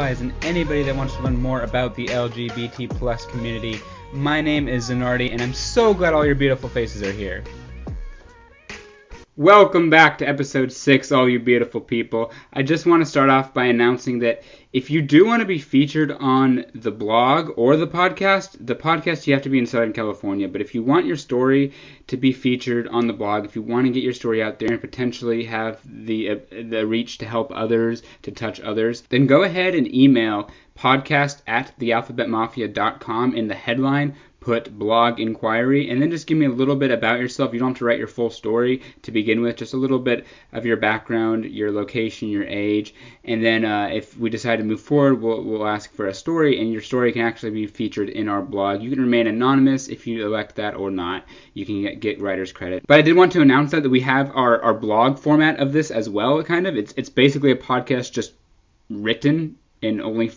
allies, and anybody that wants to learn more about the LGBT plus community. My name is Zanardi, and I'm so glad all your beautiful faces are here. Welcome back to episode 6, all you beautiful people. I just want to start off by announcing that if you do want to be featured on the blog or the podcast you have to be in Southern California. But if you want your story to be featured on the blog, if you want to get your story out there and potentially have the reach to help others, to touch others, then go ahead and email podcast@thealphabetmafia.com in the headline. Put blog inquiry, and then just give me a little bit about yourself. You don't have to write your full story to begin with, just a little bit of your background, your location, your age, and then if we decide to move forward, we'll ask for a story, and your story can actually be featured in our blog. You can remain anonymous if you elect that or not. You can get writer's credit. But I did want to announce that we have our blog format of this as well, kind of. It's basically a podcast just written and only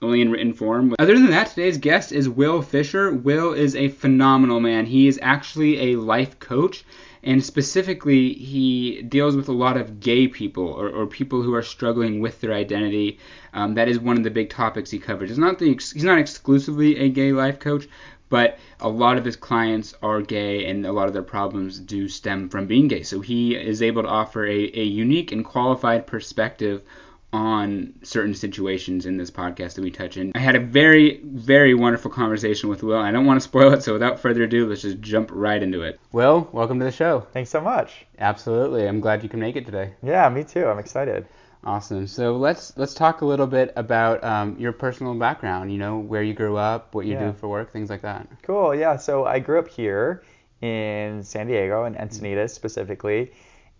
in written form. Other than that, today's guest is Wil Fisher. Wil is a phenomenal man. He is actually a life coach, and specifically he deals with a lot of gay people or people who are struggling with their identity. That is one of the big topics he covers. He's not exclusively a gay life coach, but a lot of his clients are gay, and a lot of their problems do stem from being gay. So he is able to offer a unique and qualified perspective on certain situations in this podcast that we touch in. I had a very, very wonderful conversation with Wil. I don't want to spoil it, so without further ado, let's just jump right into it. Wil, welcome to the show. Thanks so much. Absolutely. I'm glad you can make it today. Yeah, me too. I'm excited. Awesome. So let's talk a little bit about your personal background, where you grew up, what you do for work, things like that. Cool. Yeah, so I grew up here in San Diego, in Encinitas specifically,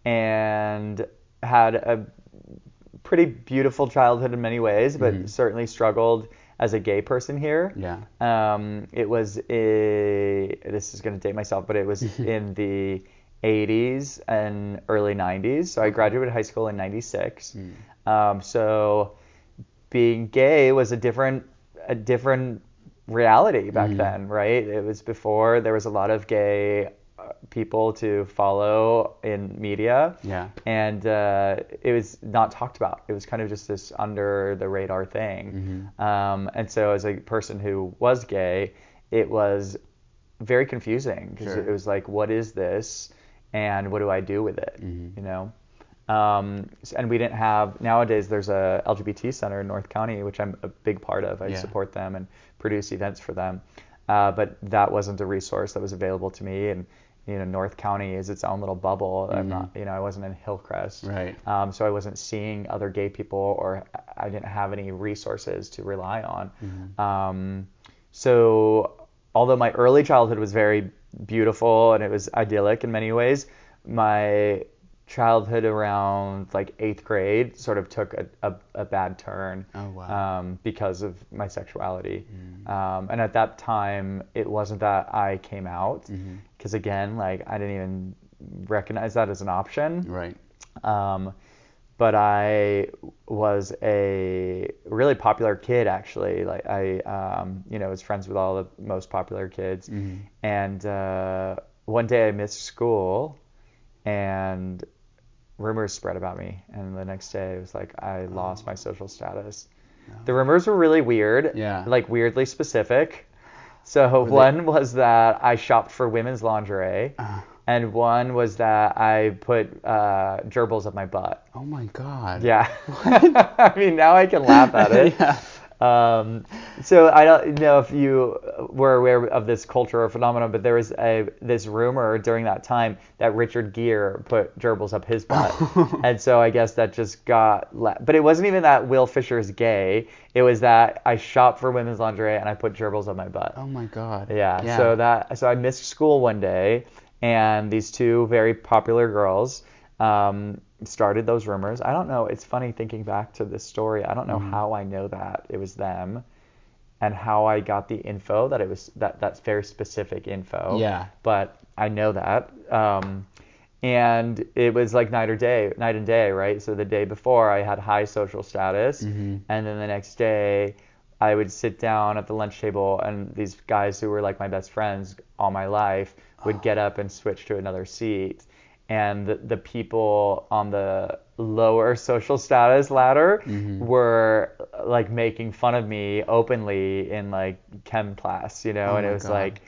and had a pretty beautiful childhood in many ways, but certainly struggled as a gay person here. Yeah. This is going to date myself, but it was in the 80s and early 90s. So I graduated high school in 96. So being gay was a different reality back then, right? It was before there was a lot of gay people to follow in media, and it was not talked about. It was kind of just this under the radar thing, and so as a person who was gay, it was very confusing because it was like, what is this, and what do I do with it, and we didn't have. Nowadays there's a LGBT center in North County, which I'm a big part of. I support them and produce events for them, but that wasn't a resource that was available to me. And North County is its own little bubble. I'm not, I wasn't in Hillcrest, right? So I wasn't seeing other gay people, or I didn't have any resources to rely on. So although my early childhood was very beautiful and it was idyllic in many ways, my childhood around like 8th grade sort of took a bad turn. Oh, wow. Because of my sexuality. And at that time, it wasn't that I came out, because again, like I didn't even recognize that as an option. Right. But I was a really popular kid, actually. Like I was friends with all the most popular kids. And one day I missed school, and rumors spread about me, and the next day it was like I lost my social status. The rumors were really weird, like weirdly specific. So one was that I shopped for women's lingerie, and one was that I put gerbils up my butt. Oh my God. Yeah. I mean, now I can laugh at it. So I don't know if you were aware of this culture or phenomenon, but there was this rumor during that time that Richard Gere put gerbils up his butt. And so I guess that just got but it wasn't even that Wil Fisher is gay. It was that I shopped for women's lingerie and I put gerbils up my butt. Oh my God. Yeah. So I missed school one day, and these two very popular girls started those rumors. I don't know. It's funny thinking back to this story. I don't know how I know that it was them, and how I got the info that it was that's very specific info. Yeah. But I know that. And it was like night and day, right? So the day before I had high social status, and then the next day I would sit down at the lunch table, and these guys who were like my best friends all my life would get up and switch to another seat. and the people on the lower social status ladder were like making fun of me openly in like chem class, and it was like,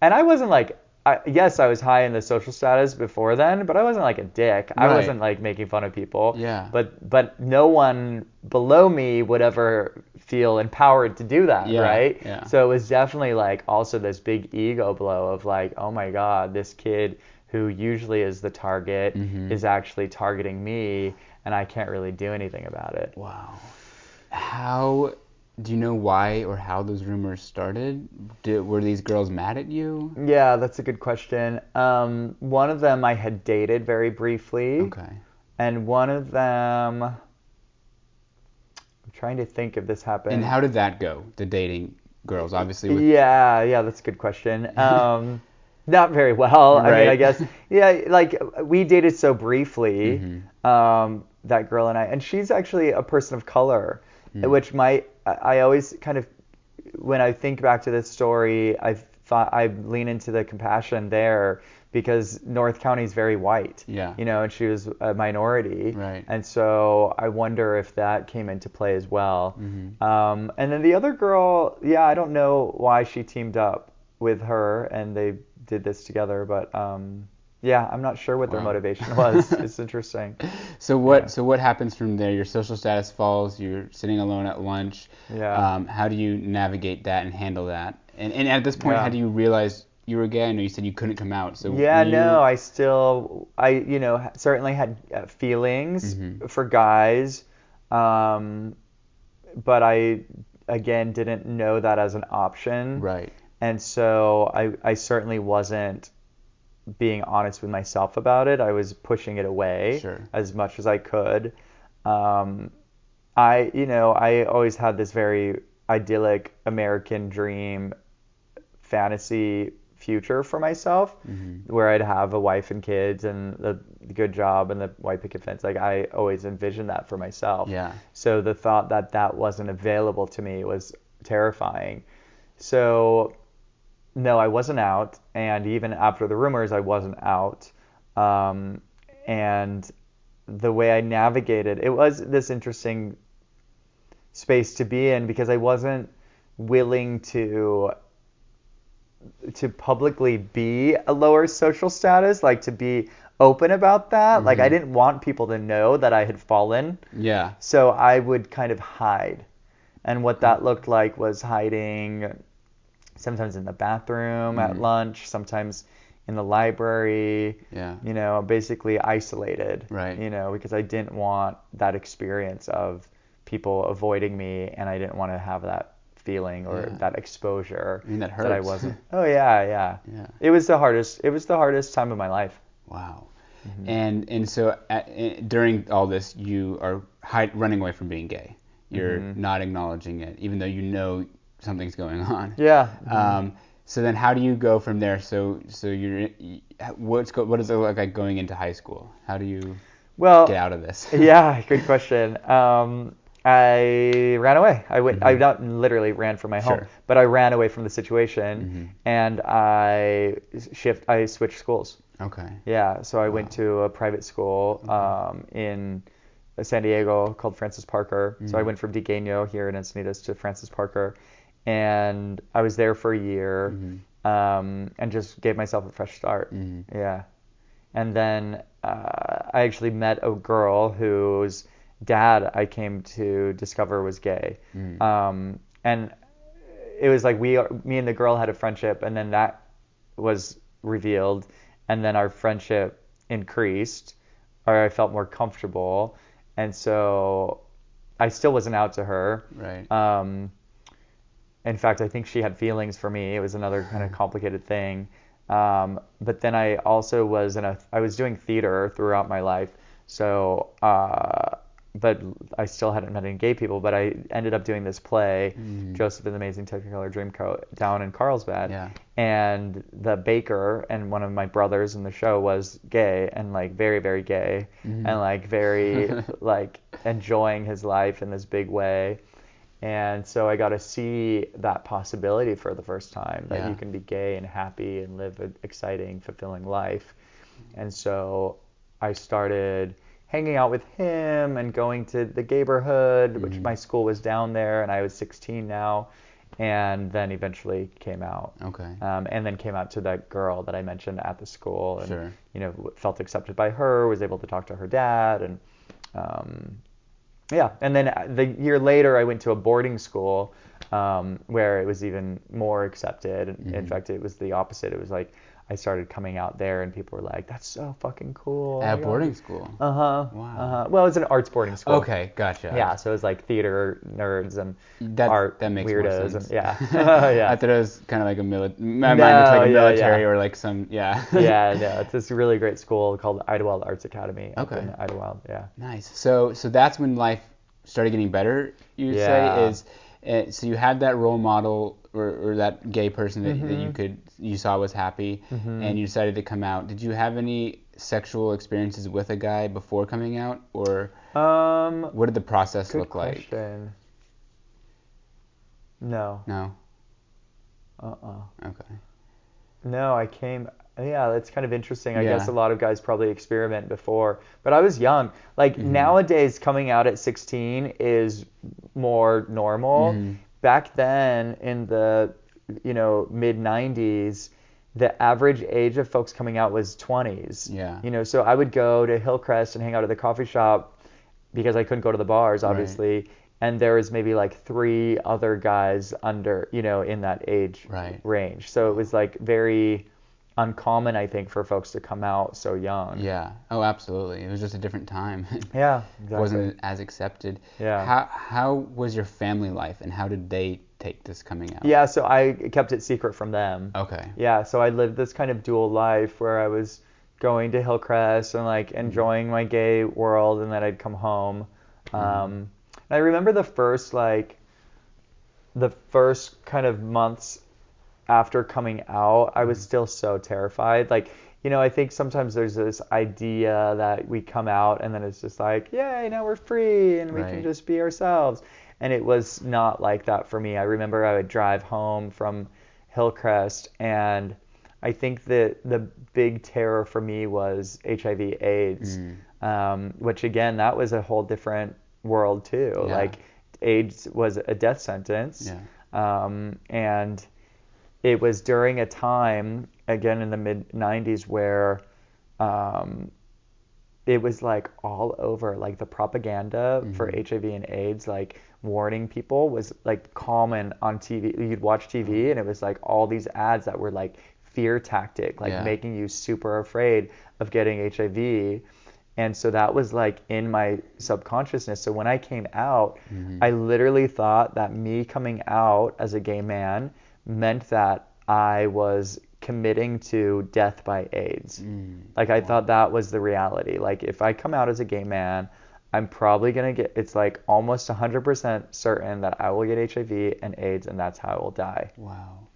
and I wasn't like, yes, I was high in the social status before then, but I wasn't like a dick. I wasn't like making fun of people. Yeah. But no one below me would ever feel empowered to do that, right? Yeah. So it was definitely like also this big ego blow of like, oh my God, this kid who usually is the target is actually targeting me, and I can't really do anything about it. Wow. How do you know why or how those rumors started? Were these girls mad at you? Yeah, that's a good question. One of them I had dated very briefly. Okay. And one of them, I'm trying to think if this happened. And how did that go, the dating girls, obviously? Yeah, that's a good question. Not very well. Right. I mean, I guess, yeah, like we dated so briefly, that girl and I, and she's actually a person of color, which I always kind of, when I think back to this story, I thought I lean into the compassion there because North County is very white, and she was a minority. Right. And so I wonder if that came into play as well. And then the other girl, I don't know why she teamed up with her and they did this together, but I'm not sure what their motivation was. It's interesting. So what happens from there? Your social status falls. You're sitting alone at lunch. Yeah. How do you navigate that and handle that? And at this point, how do you realize you were gay? I know you said you couldn't come out. So I certainly had feelings for guys, but I again didn't know that as an option. Right. And so I certainly wasn't being honest with myself about it. I was pushing it away as much as I could. I always had this very idyllic American dream fantasy future for myself, where I'd have a wife and kids and the good job and the white picket fence. Like I always envisioned that for myself. Yeah. So the thought that wasn't available to me was terrifying. So no, I wasn't out, and even after the rumors, I wasn't out. And the way I navigated, it was this interesting space to be in because I wasn't willing to publicly be a lower social status, like to be open about that. Like I didn't want people to know that I had fallen. Yeah. So I would kind of hide. And what that looked like was hiding sometimes in the bathroom at lunch, sometimes in the library, basically isolated, right? Because I didn't want that experience of people avoiding me, and I didn't want to have that feeling or that exposure. I mean, that hurts. That I wasn't. Oh yeah. It was the hardest time of my life. Wow. And so during all this, you are running away from being gay. You're not acknowledging it, even though you know something's going on. Yeah. So then how do you go from there? So what does it look like going into high school? How do you get out of this? Yeah, good question. I ran away. I not literally ran from my home, but I ran away from the situation, and I switched schools. Okay. Yeah, so I went to a private school in San Diego called Francis Parker. So I went from Degano here in Encinitas to Francis Parker, and I was there for a year, and just gave myself a fresh start. Yeah, and then I actually met a girl whose dad I came to discover was gay, and it was like me and the girl had a friendship, and then that was revealed, and then our friendship increased, or I felt more comfortable. And so I still wasn't out to her. Right. In fact, I think she had feelings for me. It was another kind of complicated thing. But then I also I was doing theater throughout my life. So, but I still hadn't met any gay people. But I ended up doing this play, Joseph and the Amazing Technicolor Dreamcoat, down in Carlsbad. Yeah. And the baker and one of my brothers in the show was gay, and like very, very gay, and like very like enjoying his life in this big way. And so I got to see that possibility for the first time, that you can be gay and happy and live an exciting, fulfilling life. And so I started hanging out with him and going to the neighborhood, which my school was down there, and I was 16 now, and then eventually came out. Okay. And then came out to that girl that I mentioned at the school, and Sure. you know, felt accepted by her, was able to talk to her dad, and yeah. And then the year later, I went to a boarding school where it was even more accepted. In fact, it was the opposite. It was like I started coming out there, and people were like, "That's so fucking cool." At boarding school. Wow. Well, it's an arts boarding school. Okay, gotcha. Yeah, so it was like theater nerds and art that makes weirdos. more sense. And, yeah. I thought it was kind of like a military or like some, Yeah, no, it's this really great school called Idlewild Arts Academy. Up Okay. in Idlewild, yeah. Nice. So that's when life started getting better, you would say, so you had that role model or that gay person that you saw was happy, and you decided to come out. Did you have any sexual experiences with a guy before coming out, or what did the process look like? No. No. Okay. No, I came. Yeah, that's kind of interesting. I guess a lot of guys probably experiment before, but I was young. Like nowadays, coming out at 16 is more normal. Back then, in the mid 90s, the average age of folks coming out was 20s. Yeah. So I would go to Hillcrest and hang out at the coffee shop because I couldn't go to the bars, obviously. Right. And there was maybe like 3 other guys under, in that age range. So it was like very uncommon, I think, for folks to come out so young. Yeah. Oh, absolutely. It was just a different time. Yeah, exactly. It wasn't as accepted. Yeah. How was your family life, and how did they take this coming out? Yeah, so I kept it secret from them. Okay. Yeah, so I lived this kind of dual life where I was going to Hillcrest and like enjoying my gay world, and then I'd come home. And I remember the first kind of months after coming out, I was still so terrified. Like, I think sometimes there's this idea that we come out and then it's just like, yay, now we're free and we can just be ourselves. And it was not like that for me. I remember I would drive home from Hillcrest, and I think that the big terror for me was HIV/AIDS, which again, that was a whole different world too. Yeah. Like, AIDS was a death sentence. Yeah. And it was during a time, again in the mid 90s, where it was like all over, like the propaganda for HIV and AIDS, like warning people was like common on TV. You'd watch TV and it was like all these ads that were like fear tactic, like making you super afraid of getting HIV. And so that was like in my subconsciousness. So when I came out, I literally thought that me coming out as a gay man meant that I was committing to death by AIDS. Like, I thought that was the reality. Like, if I come out as a gay man, I'm probably going to it's like almost 100% certain that I will get HIV and AIDS, and that's how I will die. Wow.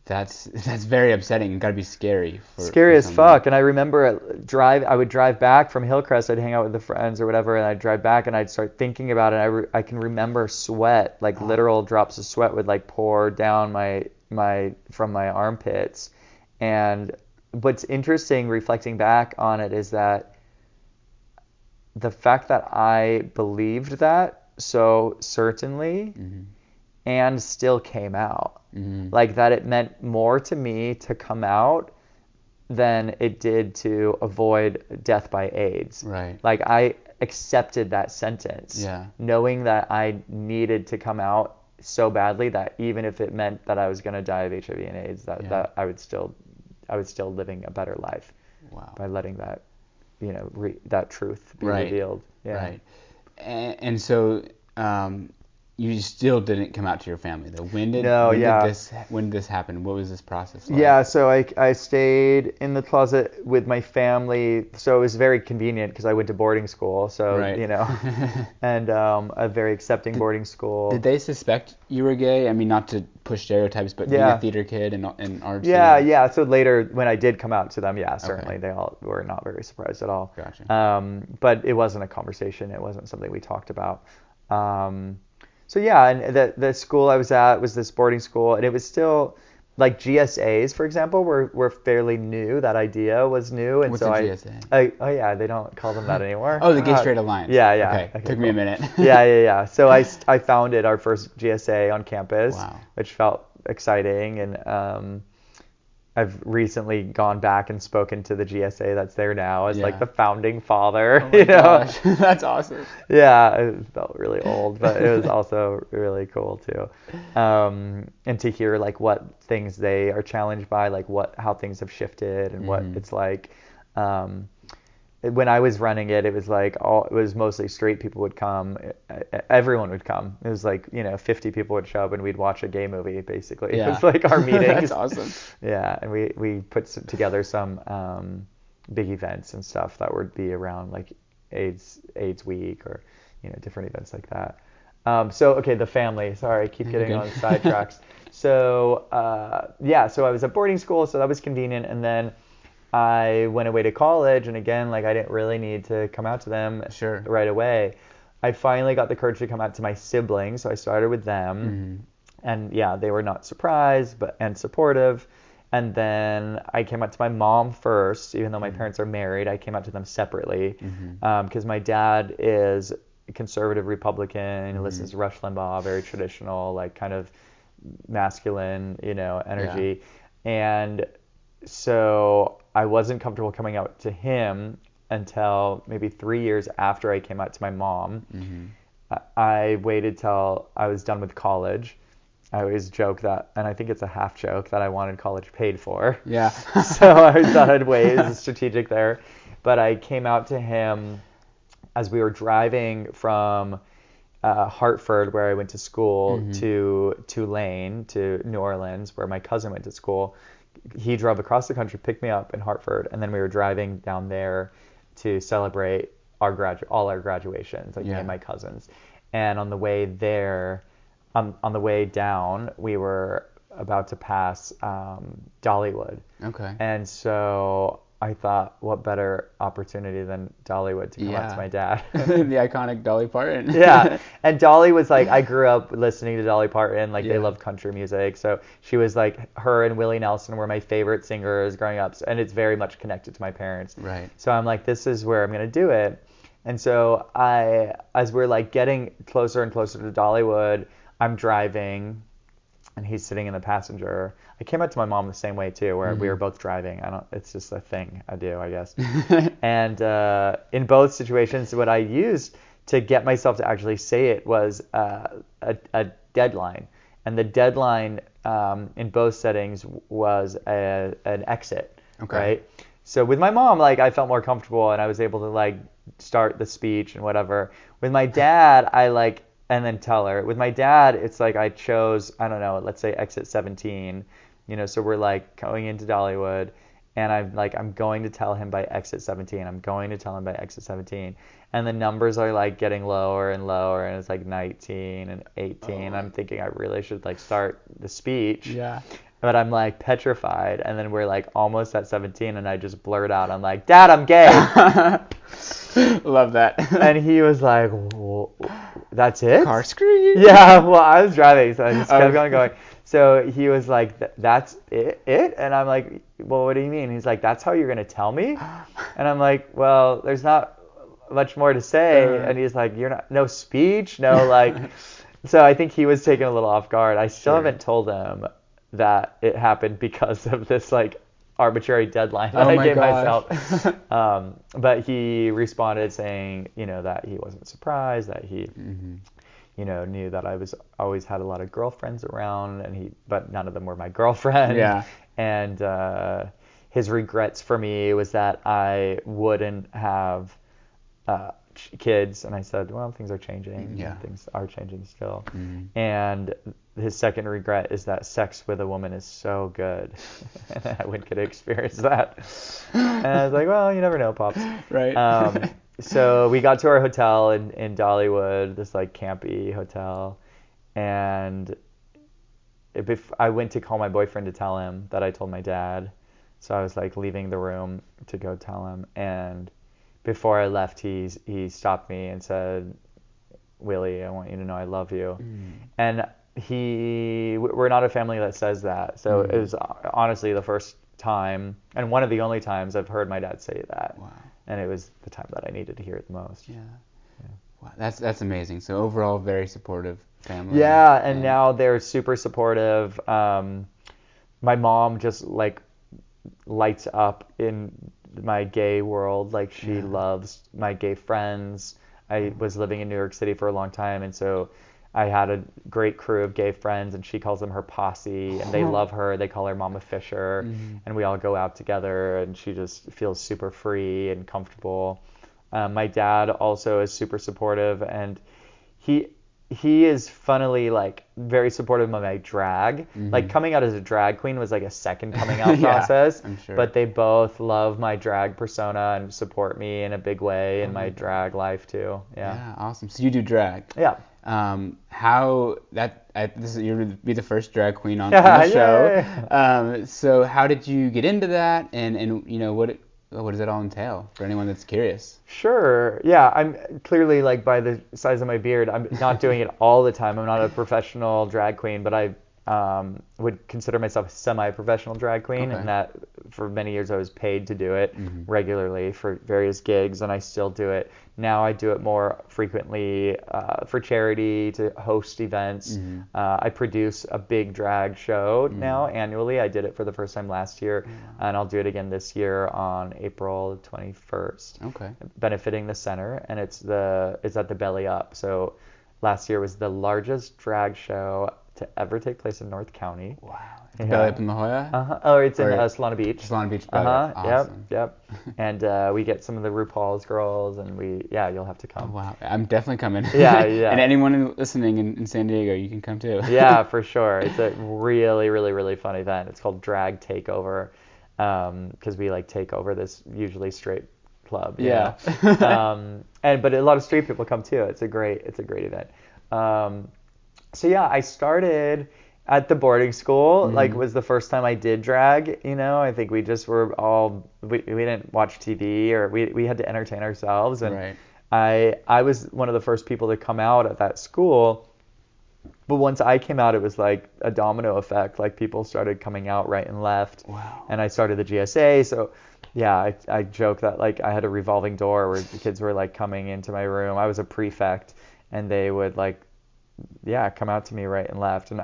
That's very upsetting. It's got to be scary. Scary as fuck. And I remember I would drive back from Hillcrest. I'd hang out with the friends or whatever, and I'd drive back and I'd start thinking about it. I can remember sweat, like literal drops of sweat would like pour down from my armpits. And what's interesting reflecting back on it is that the fact that I believed that so certainly and still came out. Like, that it meant more to me to come out than it did to avoid death by AIDS. Right. Like, I accepted that sentence, knowing that I needed to come out so badly that even if it meant that I was going to die of HIV and AIDS, that I was still living a better life. Wow. By letting that, that truth be revealed. Yeah. Right. And so, you still didn't come out to your family, though. When did this happen? What was this process like? Yeah, so I stayed in the closet with my family. So it was very convenient because I went to boarding school. So, and a very accepting boarding school. Did they suspect you were gay? I mean, not to push stereotypes, but being a theater kid and art. Yeah. So later, when I did come out to them, certainly they all were not very surprised at all. Gotcha. But it wasn't a conversation. It wasn't something we talked about. So and the school I was at was this boarding school, and it was still like GSAs, for example, were fairly new. That idea was new, and What's so a GSA? oh yeah, they don't call them that anymore. Oh, the Gay Straight Alliance. Yeah, yeah. Okay, took me a minute. Yeah. So I founded our first GSA on campus, Wow. which felt exciting, and I've recently gone back and spoken to the GSA that's there now as like the founding father. Oh my gosh, that's awesome. Yeah, it felt really old, but it was also really cool too. And to hear like what things they are challenged by, like how things have shifted and what it's like. When I was running it, it was like it was mostly straight people would come. Everyone would come. It was like, 50 people would show up and we'd watch a gay movie, basically. Yeah. It was like our meetings. That's awesome. Yeah, and we put together some big events and stuff that would be around like AIDS Week or, different events like that. So, okay, the family. Sorry, I keep getting on sidetracks. So, so I was at boarding school, so that was convenient. And then I went away to college, and again, like I didn't really need to come out to them right away. I finally got the courage to come out to my siblings, so I started with them, and yeah, they were not surprised and supportive. And then I came out to my mom first, even though my parents are married. I came out to them separately because my dad is a conservative Republican. He listens to Rush Limbaugh, very traditional, like kind of masculine, energy, and so I wasn't comfortable coming out to him until maybe 3 years after I came out to my mom. I waited till I was done with college. I always joke that, and I think it's a half joke, that I wanted college paid for. Yeah. So I thought I'd wait, strategic there. But I came out to him as we were driving from Hartford, where I went to school, to Tulane, to New Orleans, where my cousin went to school. He drove across the country, picked me up in Hartford, and then we were driving down there to celebrate all our graduations, like me and my cousins. And on the way there, on the way down, we were about to pass Dollywood. Okay. And so I thought, what better opportunity than Dollywood to come out to my dad? The iconic Dolly Parton. Yeah. And Dolly was like, I grew up listening to Dolly Parton. Like, they love country music. So she was like, her and Willie Nelson were my favorite singers growing up. And it's very much connected to my parents. Right. So I'm like, this is where I'm going to do it. And so as we're like getting closer and closer to Dollywood, I'm driving and he's sitting in the passenger. I came out to my mom the same way too, where we were both driving. It's just a thing I do, I guess. And in both situations, what I used to get myself to actually say it was a deadline. And the deadline in both settings was an exit. Okay. Right? So with my mom, like, I felt more comfortable and I was able to like start the speech and whatever. With my dad, and then tell her. With my dad, it's like I chose, I don't know, let's say exit 17, so we're like going into Dollywood, and I'm going to tell him by exit 17. I'm going to tell him by exit 17. And the numbers are like getting lower and lower, and it's like 19 and 18. I'm thinking I really should like start the speech. Yeah. But I'm like petrified, and then we're like almost at 17, and I just blurt out, I'm like, Dad, I'm gay. Love that. And he was like, that's it? Car scream. Yeah, well, I was driving, so I just kept going. So he was like, that's it? And I'm like, well, what do you mean? He's like, that's how you're going to tell me? And I'm like, well, there's not much more to say. And he's like, no speech, no, like. So I think he was taken a little off guard. I still haven't told him that it happened because of this like arbitrary deadline that I gave myself. But he responded saying, that he wasn't surprised, that he, knew that I was always had a lot of girlfriends around, but none of them were my girlfriend. Yeah. And his regrets for me was that I wouldn't have kids, and I said, well, things are changing. Yeah. Things are changing still. And his second regret is that sex with a woman is so good, and I wouldn't get to experience that. And I was like, well, you never know, Pops. Right. So we got to our hotel in Dollywood, this like campy hotel, and I went to call my boyfriend to tell him that I told my dad. So I was like leaving the room to go tell him, and before I left, he stopped me and said, Willie, I want you to know I love you. And we're not a family that says that. So it was honestly the first time and one of the only times I've heard my dad say that. Wow. And it was the time that I needed to hear it the most. Yeah. Wow, that's amazing. So overall, very supportive family. Yeah, and now they're super supportive. My mom just like lights up in my gay world. Like she loves my gay friends. I was living in New York City for a long time, and so I had a great crew of gay friends, and she calls them her posse, and they love her. They call her Mama Fisher, and we all go out together, and she just feels super free and comfortable. My dad also is super supportive, and he is funnily like very supportive of my drag. Like coming out as a drag queen was like a second coming out process. I'm sure. But they both love my drag persona and support me in a big way in my drag life too. Yeah, awesome. So you do drag. Yeah. You would be the first drag queen on the show. Yeah. So how did you get into that, and you know what does it all entail for anyone that's curious? Sure. Yeah, I'm clearly like by the size of my beard, I'm not doing it all the time. I'm not a professional drag queen, but I would consider myself a semi-professional drag queen, and that for many years I was paid to do it regularly for various gigs, and I still do it. Now I do it more frequently for charity, to host events. I produce a big drag show now annually. I did it for the first time last year, and I'll do it again this year on April 21st. Okay. Benefiting the center, and it's at the Belly Up. So last year was the largest drag show to ever take place in North County. Wow. Belly Up in La Jolla? Oh, it's in Solana Beach. Solana Beach Belly Up. Awesome. Yep. And we get some of the RuPaul's girls, and you'll have to come. Oh, wow. I'm definitely coming. Yeah. And anyone listening in San Diego, you can come too. Yeah, for sure. It's a really, really, really fun event. It's called Drag Takeover, because we like take over this usually straight club. Yeah. But a lot of straight people come too. It's a great event. So yeah, I started at the boarding school. Like, was the first time I did drag. I think we just were all we didn't watch TV, or we had to entertain ourselves. And I was one of the first people to come out at that school. But once I came out, it was like a domino effect. Like people started coming out right and left. Wow. And I started the GSA. So yeah, I joke that like I had a revolving door where the kids were like coming into my room. I was a prefect, and they would like come out to me right and left. And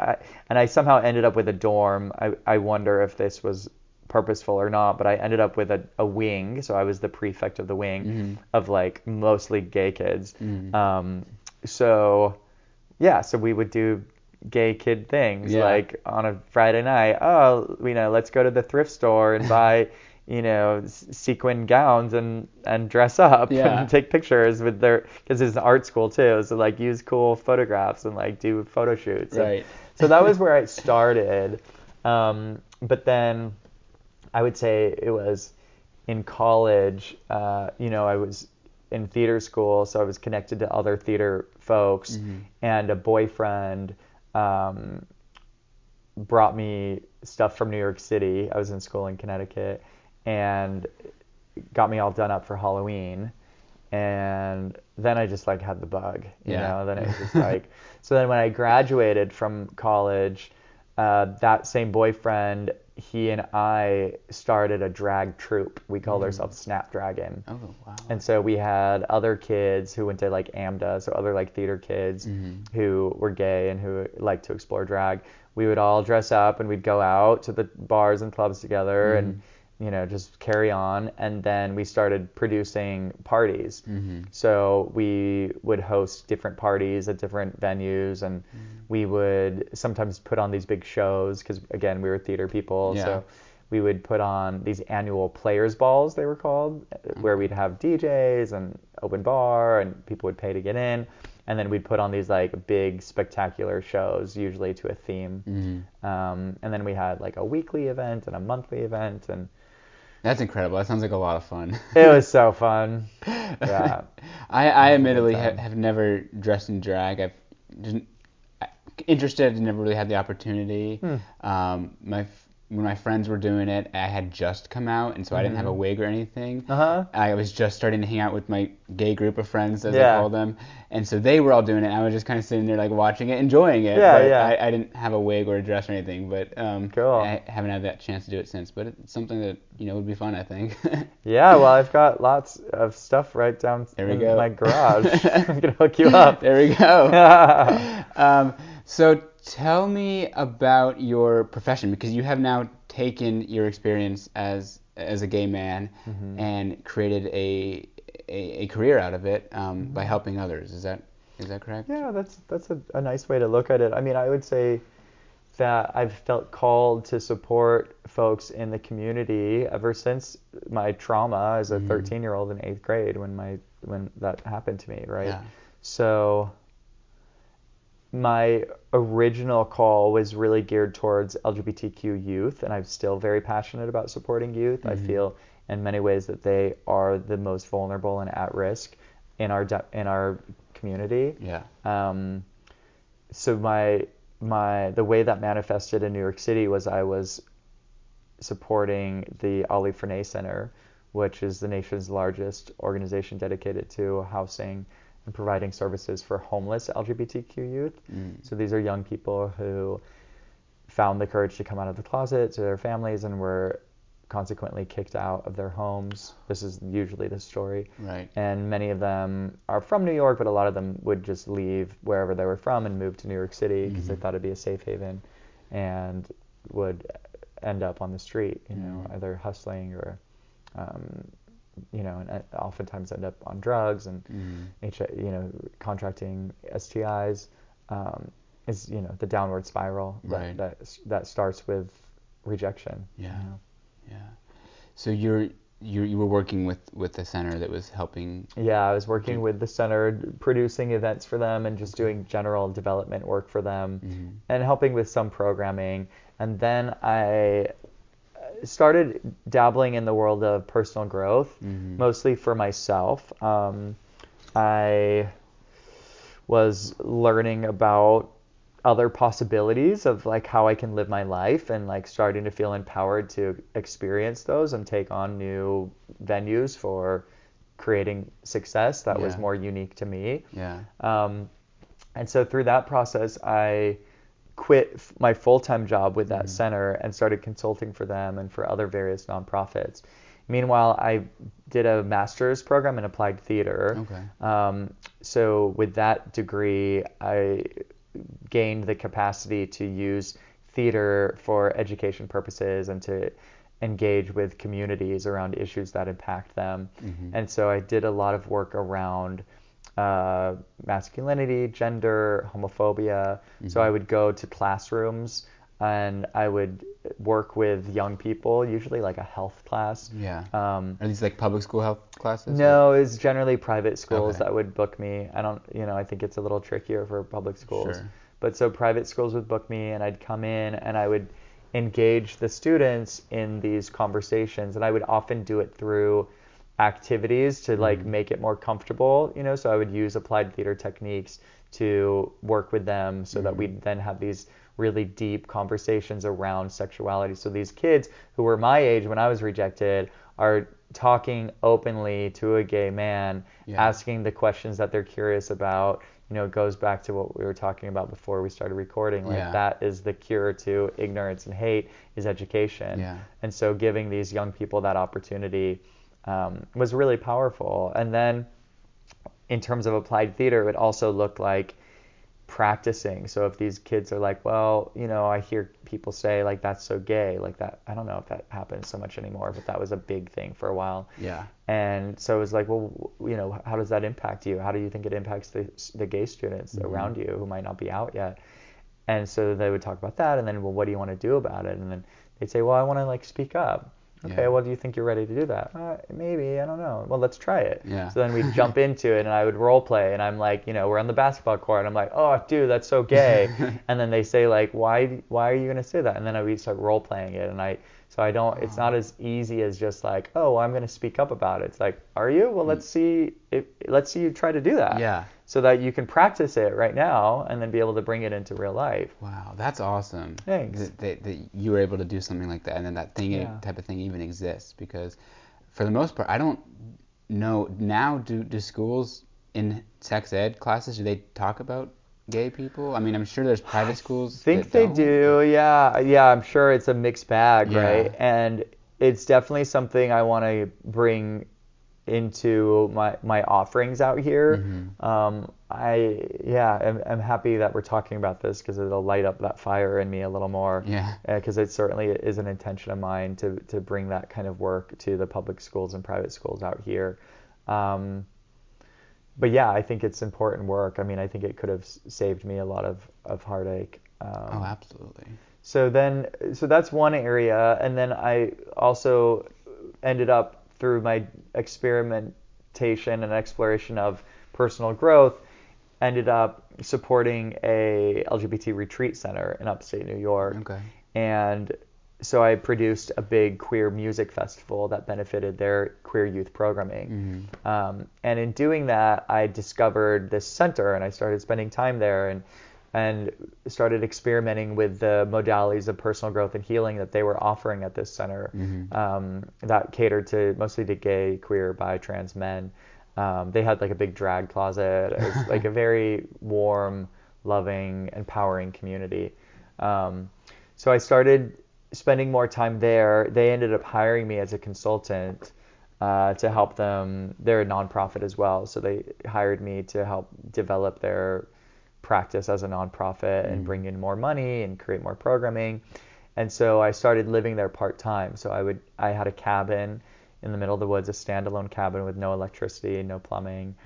I somehow ended up with a dorm. I wonder if this was purposeful or not, but I ended up with a wing. So I was the prefect of the wing of like mostly gay kids. So we would do gay kid things like on a Friday night. Oh, let's go to the thrift store and buy sequin gowns and dress up and take pictures with because it's an art school too, so like use cool photographs and like do photo shoots. Right. So that was where I started. But then I would say it was in college. I was in theater school, so I was connected to other theater folks, and a boyfriend brought me stuff from New York City. I was in school in Connecticut, and got me all done up for Halloween. And then I just like had the bug, then it was just like, so then when I graduated from college, that same boyfriend, he and I started a drag troupe. We called ourselves Snapdragon. Oh, wow. And so we had other kids who went to like AMDA, so other like theater kids who were gay and who liked to explore drag. We would all dress up and we'd go out to the bars and clubs together and just carry on. And then we started producing parties. So we would host different parties at different venues, and we would sometimes put on these big shows because, again, we were theater people. Yeah. So we would put on these annual players balls, they were called, where we'd have DJs and open bar, and people would pay to get in. And then we'd put on these like big spectacular shows, usually to a theme. And then we had like a weekly event and a monthly event. And that's incredible. That sounds like a lot of fun. It was so fun. Yeah. I admittedly have never dressed in drag. I've just interested, never really had the opportunity. when my friends were doing it, I had just come out, and so I didn't have a wig or anything. I was just starting to hang out with my gay group of friends, as I call them, and so they were all doing it. I was just kind of sitting there like watching it, enjoying it. I didn't have a wig or a dress or anything, but cool. I haven't had that chance to do it since. But it's something that would be fun, I think. Yeah, well, I've got lots of stuff right down in my garage. I'm gonna hook you up. There we go. So tell me about your profession, because you have now taken your experience as a gay man and created a career out of it by helping others. Is that correct? Yeah, that's a nice way to look at it. I mean, I would say that I've felt called to support folks in the community ever since my trauma as a 13-year-old in 8th grade when that happened to me, right? Yeah. So my original call was really geared towards LGBTQ youth, and I'm still very passionate about supporting youth. I feel in many ways that they are the most vulnerable and at risk in our community. Yeah. So the way that manifested in New York City was I was supporting the Ali Frenay Center, which is the nation's largest organization dedicated to housing and providing services for homeless LGBTQ youth. So these are young people who found the courage to come out of the closet to their families and were consequently kicked out of their homes. This is usually the story. Right. And many of them are from New York, but a lot of them would just leave wherever they were from and move to New York City because they thought it'd be a safe haven, and would end up on the street, either hustling or and oftentimes end up on drugs and contracting STIs. Is the downward spiral that starts with rejection. Yeah. Yeah. So you were working with the center that was helping. Yeah, I was working with the center, producing events for them and just doing general development work for them and helping with some programming. And then I started dabbling in the world of personal growth, mostly for myself. I was learning about other possibilities of like how I can live my life, and like starting to feel empowered to experience those and take on new venues for creating success that was more unique to me. Yeah. And so through that process, I quit my full-time job with that center and started consulting for them and for other various nonprofits. Meanwhile, I did a master's program in applied theater. Okay. So with that degree, I gained the capacity to use theater for education purposes and to engage with communities around issues that impact them. And so I did a lot of work around masculinity, gender, homophobia. So I would go to classrooms and I would work with young people, usually like a health class. Yeah. Are these like public school health classes? No, it's generally private schools that would book me. I think it's a little trickier for public schools. Sure. But so private schools would book me, and I'd come in and I would engage the students in these conversations, and I would often do it through activities to like make it more comfortable, so I would use applied theater techniques to work with them so that we'd then have these really deep conversations around sexuality. So these kids who were my age when I was rejected are talking openly to a gay man, asking the questions that they're curious about. It goes back to what we were talking about before we started recording. That is the cure to ignorance and hate, is education. Yeah. And so giving these young people that opportunity was really powerful. And then in terms of applied theater, it also looked like practicing. So if these kids are like, well, I hear people say like, that's so gay, like that. I don't know if that happens so much anymore, but that was a big thing for a while. Yeah. And so it was like, well, how does that impact you? How do you think it impacts the gay students around you who might not be out yet? And so they would talk about that, and then, well, what do you want to do about it? And then they'd say, well, I want to like speak up. Okay, well, do you think you're ready to do that? Maybe, I don't know. Well, let's try it. Yeah. So then we'd jump into it, and I would role play, and I'm like, we're on the basketball court, and I'm like, oh, dude, that's so gay. And then they say like, why are you gonna say that? And then I would start role playing it, and it's not as easy as just like, oh, well, I'm gonna speak up about it. It's like, are you? Well, let's see you try to do that. Yeah. so that you can practice it right now and then be able to bring it into real life. Wow, that's awesome. Thanks. That you were able to do something like that, and then that thing type of thing even exists, because for the most part, I don't know now. Do schools in sex ed classes, do they talk about gay people? I mean, I'm sure there's private schools. I think they do. Yeah. I'm sure it's a mixed bag, right? And it's definitely something I want to bring into my offerings out here. I'm happy that we're talking about this, because it'll light up that fire in me a little more. Because it certainly is an intention of mine to bring that kind of work to the public schools and private schools out here. But yeah, I think it's important work. I mean, I think it could have saved me a lot of heartache. Oh, absolutely. So that's one area. And then I also ended up, through my experimentation and exploration of personal growth, ended up supporting a LGBT retreat center in upstate New York. Okay. And so I produced a big queer music festival that benefited their queer youth programming. And in doing that, I discovered this center, and I started spending time there and started experimenting with the modalities of personal growth and healing that they were offering at this center, that catered mostly to gay, queer, bi, trans men. They had like a big drag closet. It was like a very warm, loving, empowering community. So I started spending more time there. They ended up hiring me as a consultant to help them. They're a nonprofit as well, so they hired me to help develop their practice as a nonprofit and bring in more money and create more programming. And so I started living there part-time. So I had a cabin in the middle of the woods, a standalone cabin with no electricity, no plumbing.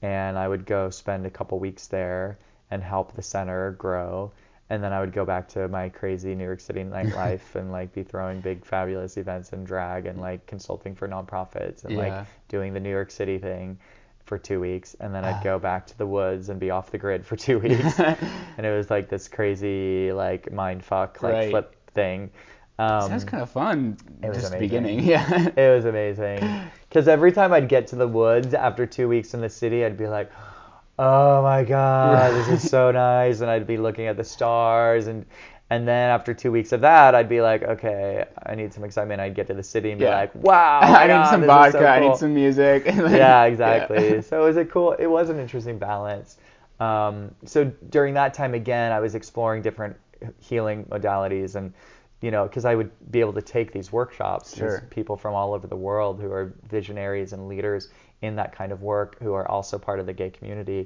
And I would go spend a couple weeks there and help the center grow. And then I would go back to my crazy New York City nightlife and like be throwing big fabulous events and drag and like consulting for nonprofits and like doing the New York City thing for 2 weeks. And then I'd go back to the woods and be off the grid for 2 weeks. And it was like this crazy like mind fuck like flip thing. Sounds kind of fun. It was just amazing. Beginning. It was amazing. Because every time I'd get to the woods after 2 weeks in the city, I'd be like, oh my God, this is so nice. And I'd be looking at the stars. And then after 2 weeks of that, I'd be like, okay, I need some excitement. I'd get to the city and be like, wow, I need some vodka, so cool. I need some music. Yeah, exactly. So it was an interesting balance. So during that time, again, I was exploring different healing modalities, and because I would be able to take these workshops to people from all over the world who are visionaries and leaders in that kind of work, who are also part of the gay community,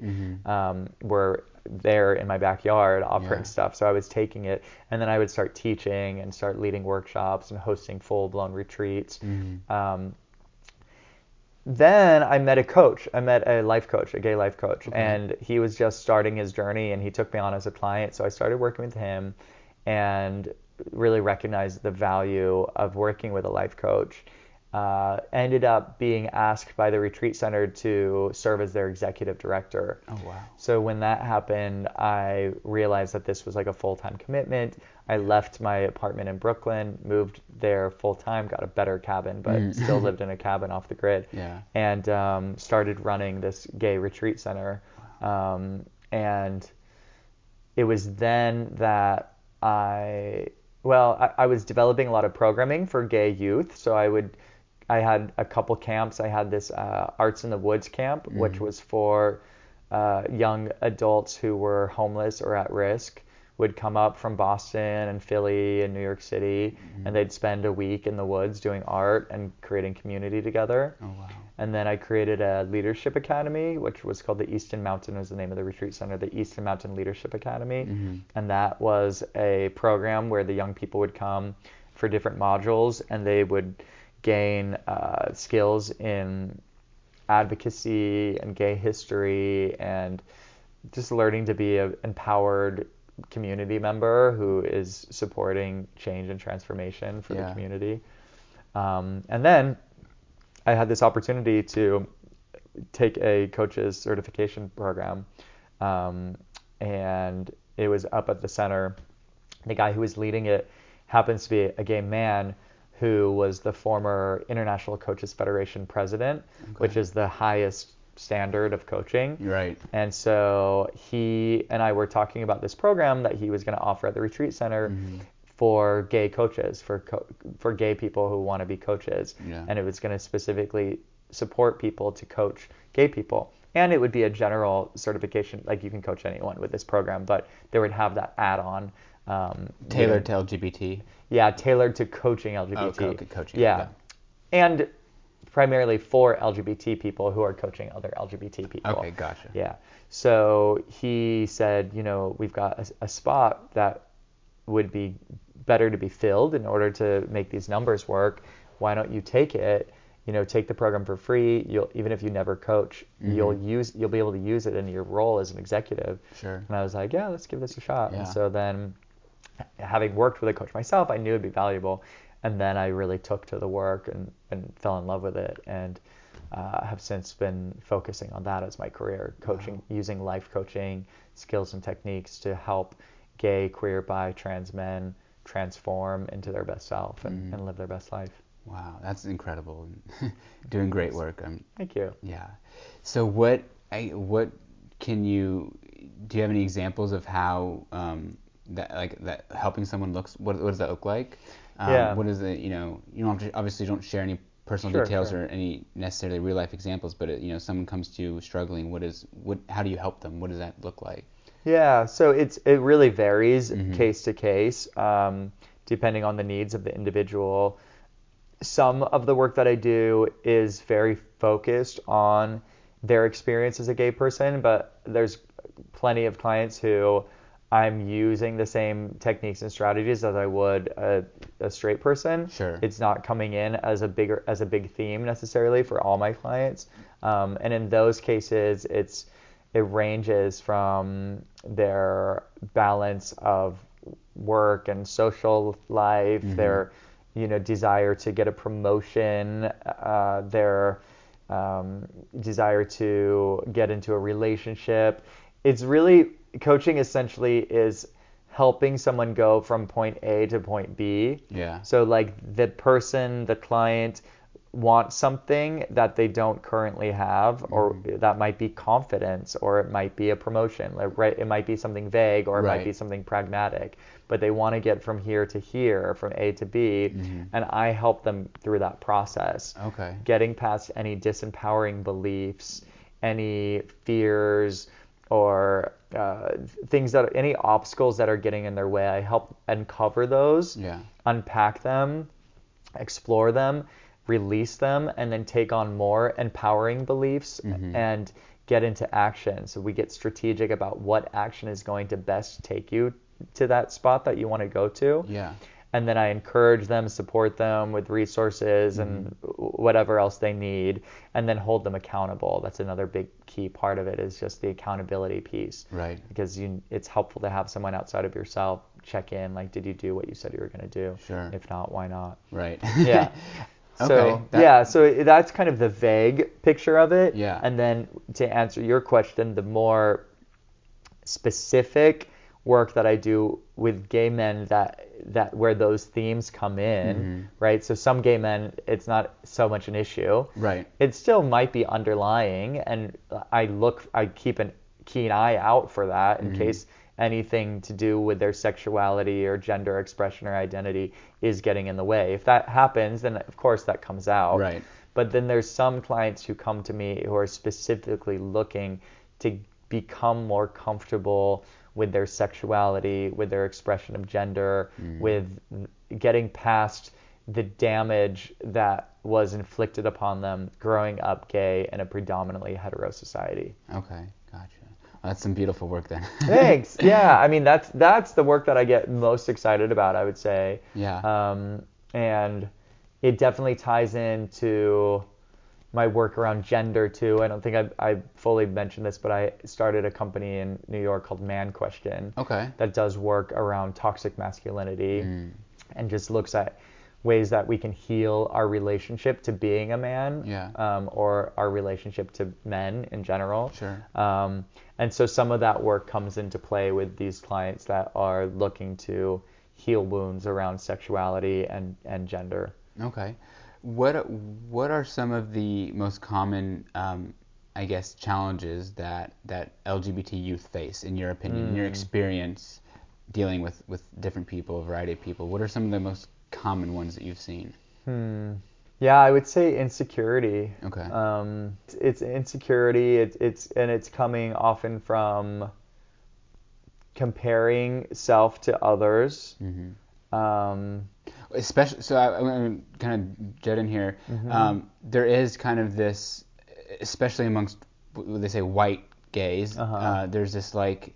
were there in my backyard offering stuff. So I was taking it, and then I would start teaching and start leading workshops and hosting full-blown retreats. Then I met a coach. I met a life coach, a gay life coach, and he was just starting his journey, and he took me on as a client. So I started working with him and really recognized the value of working with a life coach. Ended up being asked by the retreat center to serve as their executive director. Oh, wow. So when that happened, I realized that this was like a full-time commitment. I left my apartment in Brooklyn, moved there full-time, got a better cabin, but still lived in a cabin off the grid, and started running this gay retreat center. And it was then that I was developing a lot of programming for gay youth. So I had a couple camps. I had this Arts in the Woods camp, which was for young adults who were homeless or at risk, would come up from Boston and Philly and New York City, and they'd spend a week in the woods doing art and creating community together. Oh, wow. And then I created a leadership academy, which was called the Easton Mountain, was the name of the retreat center, the Easton Mountain Leadership Academy. And that was a program where the young people would come for different modules, and they would gain skills in advocacy and gay history and just learning to be an empowered community member who is supporting change and transformation for the community. And then I had this opportunity to take a coach's certification program, and it was up at the center. The guy who was leading it happens to be a gay man who was the former International Coaches Federation president, which is the highest standard of coaching. Right. And so he and I were talking about this program that he was going to offer at the retreat center for gay coaches, for gay people who want to be coaches. Yeah. And it was going to specifically support people to coach gay people. And it would be a general certification, like you can coach anyone with this program, but they would have that add-on. Tailored to LGBT? Yeah, tailored to coaching LGBT. Oh, okay, coaching. Yeah. And primarily for LGBT people who are coaching other LGBT people. Okay, gotcha. Yeah. So he said, we've got a spot that would be better to be filled in order to make these numbers work. Why don't you take it? Take the program for free. Even if you never coach, you'll be able to use it in your role as an executive. Sure. And I was like, yeah, let's give this a shot. Yeah. And so then, having worked with a coach myself, I knew it'd be valuable. And then I really took to the work and fell in love with it, and have since been focusing on that as my career, coaching, using life coaching skills and techniques to help gay, queer, bi, trans men transform into their best self and live their best life. Wow, that's incredible. Doing great work. Thank you. Yeah. So what can do you have any examples of how that helping someone looks, what does that look like? What is it, you don't have to, obviously don't share any personal details or any necessarily real life examples, but someone comes to you struggling, how do you help them? What does that look like? Yeah, so it really varies case to case, depending on the needs of the individual. Some of the work that I do is very focused on their experience as a gay person, but there's plenty of clients who I'm using the same techniques and strategies as I would a straight person. Sure. It's not coming in as a big theme necessarily for all my clients. And in those cases, it ranges from their balance of work and social life, their desire to get a promotion, their desire to get into a relationship. It's really, coaching essentially is helping someone go from point A to point B. Yeah. So like the client wants something that they don't currently have, or that might be confidence, or it might be a promotion, it might be something vague, or it might be something pragmatic, but they want to get from here to here, from A to B, and I help them through that process. Okay. Getting past any disempowering beliefs, any fears, or any obstacles that are getting in their way. I help uncover those, unpack them, explore them, release them, and then take on more empowering beliefs and get into action. So we get strategic about what action is going to best take you to that spot that you want to go to. Yeah. And then I encourage them, support them with resources and whatever else they need, and then hold them accountable. That's another big key part of it, is just the accountability piece. Right. Because it's helpful to have someone outside of yourself check in, like, did you do what you said you were going to do? Sure. If not, why not? Right. Yeah. Okay. So that's kind of the vague picture of it. Yeah. And then to answer your question, the more specific work that I do with gay men that where those themes come in, right? So some gay men, it's not so much an issue. Right. It still might be underlying, and I keep a keen eye out for that in case anything to do with their sexuality or gender expression or identity is getting in the way. If that happens, then of course that comes out. Right. But then there's some clients who come to me who are specifically looking to become more comfortable with their sexuality, with their expression of gender, with getting past the damage that was inflicted upon them growing up gay in a predominantly hetero society. Okay, gotcha. That's some beautiful work then. Thanks. Yeah, I mean that's the work that I get most excited about, I would say. Yeah. And it definitely ties into my work around gender too. I don't think I fully mentioned this, but I started a company in New York called Man Question. Okay. That does work around toxic masculinity and just looks at ways that we can heal our relationship to being a man, or our relationship to men in general. Sure. And so some of that work comes into play with these clients that are looking to heal wounds around sexuality and gender. Okay. What are some of the most common I guess, challenges that LGBT youth face, in your opinion, in your experience dealing with different people, a variety of people? What are some of the most common ones that you've seen? Yeah, I would say insecurity. Okay. It's insecurity. It's coming often from comparing self to others. Especially, so I'm going to kind of jet in here. There is kind of this, especially amongst, they say, white gays. There's this like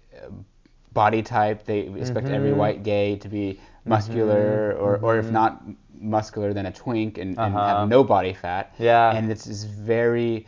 body type. They expect every white gay to be muscular, or if not muscular, then a twink, and have no body fat. Yeah. And it's this very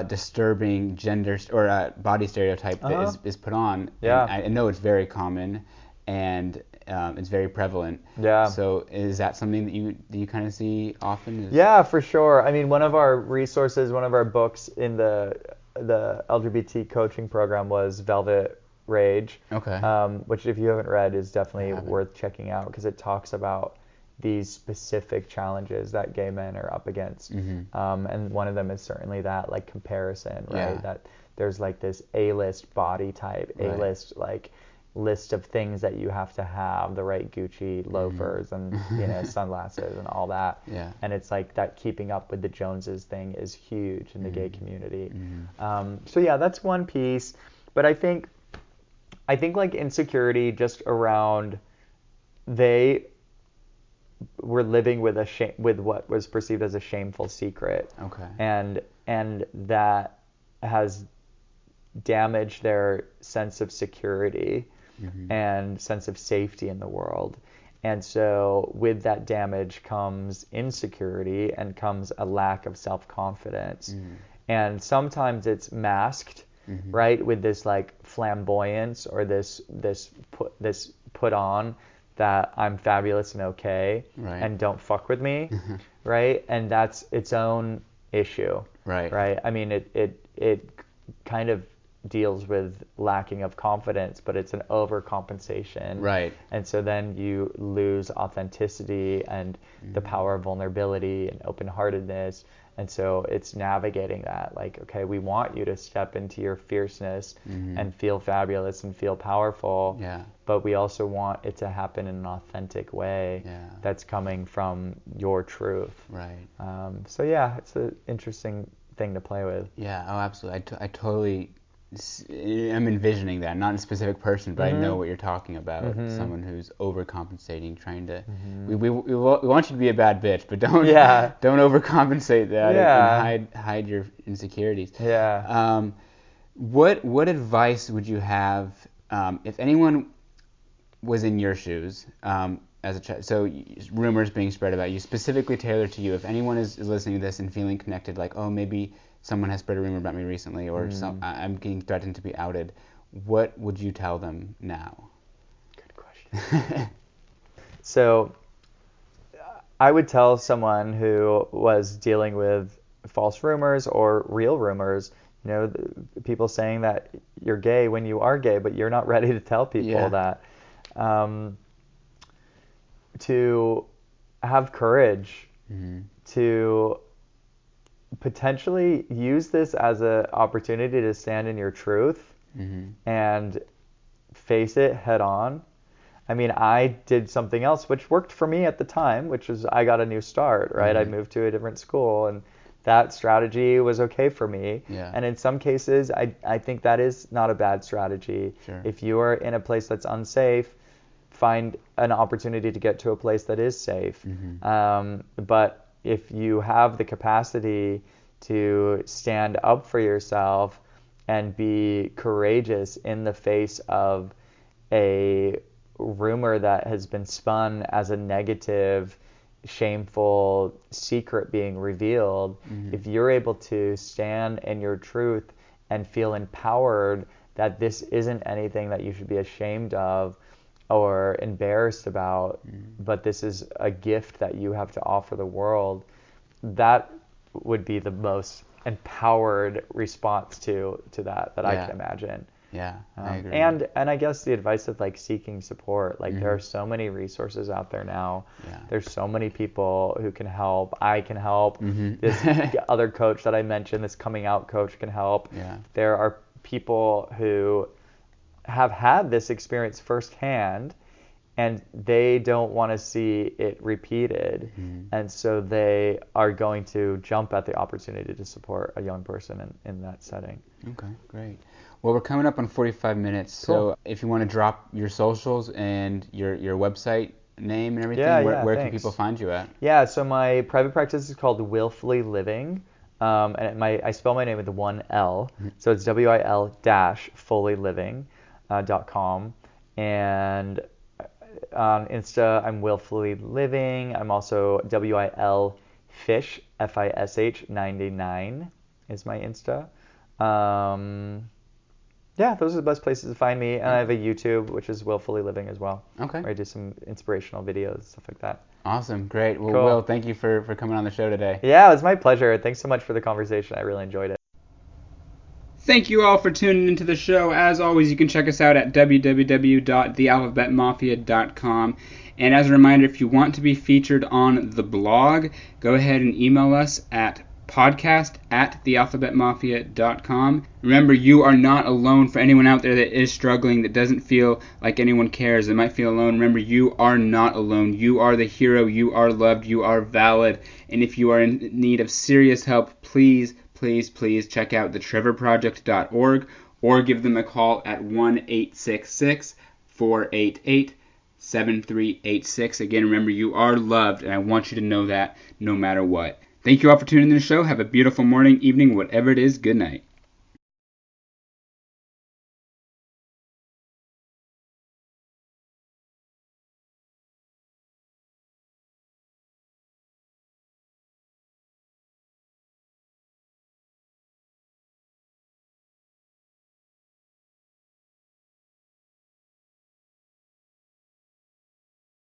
disturbing gender or body stereotype that is put on. Yeah. And I know it's very common, and it's very prevalent. Yeah. So is that something that you kind of see often? Yeah, for sure. I mean, one of our resources, one of our books in the LGBT coaching program was Velvet Rage. Okay. Which, if you haven't read, is definitely worth checking out, because it talks about these specific challenges that gay men are up against. And one of them is certainly that, like, comparison, right? Yeah. That there's like this A-list body type, A-list like list of things that you have to have, the right Gucci loafers and sunglasses and all that. Yeah. And it's like that keeping up with the Joneses thing is huge in the gay community. So yeah, that's one piece. But I think like insecurity just around, they were living with with what was perceived as a shameful secret. Okay. And that has damaged their sense of security and sense of safety in the world. And so with that damage comes insecurity and comes a lack of self-confidence. And sometimes it's masked, right, with this like flamboyance or this put on that I'm fabulous and okay, and don't fuck with me, right? And that's its own issue, right? I mean, it kind of deals with lacking of confidence, but it's an overcompensation, right? And so then you lose authenticity and the power of vulnerability and open-heartedness. And so it's navigating that, like, okay, we want you to step into your fierceness and feel fabulous and feel powerful, but we also want it to happen in an authentic way that's coming from your truth. Right. So yeah, it's an interesting thing to play with. Yeah, oh, absolutely. I totally, I'm envisioning that, not a specific person, but I know what you're talking about. Someone who's overcompensating, trying to. We want you to be a bad bitch, but don't overcompensate that and hide your insecurities. Yeah. What advice would you have if anyone was in your shoes as a child? So rumors being spread about you, specifically tailored to you. If anyone is listening to this and feeling connected, like, oh, maybe someone has spread a rumor about me recently, or I'm getting threatened to be outed, what would you tell them now? Good question. So I would tell someone who was dealing with false rumors or real rumors, people saying that you're gay when you are gay, but you're not ready to tell people that, to have courage, to potentially use this as an opportunity to stand in your truth and face it head on. I mean, I did something else which worked for me at the time, which was I got a new start, right? I moved to a different school, and that strategy was okay for me. And in some cases, I think that is not a bad strategy. If you are in a place that's unsafe, find an opportunity to get to a place that is safe. But if you have the capacity to stand up for yourself and be courageous in the face of a rumor that has been spun as a negative, shameful secret being revealed, if you're able to stand in your truth and feel empowered that this isn't anything that you should be ashamed of or embarrassed about, but this is a gift that you have to offer the world, that would be the most empowered response to that I can imagine. Yeah, I agree. And I guess the advice of like seeking support, like there are so many resources out there now. Yeah. There's so many people who can help. I can help. This other coach that I mentioned, this coming out coach, can help. Yeah. There are people who have had this experience firsthand, and they don't want to see it repeated, and so they are going to jump at the opportunity to support a young person in that setting. Okay, great. Well, we're coming up on 45 minutes, Cool. so if you want to drop your socials and your website name and everything, where can people find you at? Yeah, so my private practice is called Willfully Living, and I spell my name with one L, so it's WIL-FullyLiving.com, and on Insta, I'm Willfully Living. I'm also WIL Fish, FISH 99 is my Insta. Yeah, those are the best places to find me. And I have a YouTube, which is Willfully Living as well. Okay. Where I do some inspirational videos, stuff like that. Awesome, great. Well, Cool. Will, thank you for coming on the show today. Yeah, it was my pleasure. Thanks so much for the conversation. I really enjoyed it. Thank you all for tuning into the show. As always, you can check us out at www.thealphabetmafia.com. And as a reminder, if you want to be featured on the blog, go ahead and email us at podcast@thealphabetmafia.com. Remember, you are not alone. For anyone out there that is struggling, that doesn't feel like anyone cares, that might feel alone, remember, you are not alone. You are the hero. You are loved. You are valid. And if you are in need of serious help, please check out thetrevorproject.org or give them a call at 1-866-488-7386. Again, remember, you are loved, and I want you to know that no matter what. Thank you all for tuning in to the show. Have a beautiful morning, evening, whatever it is. Good night.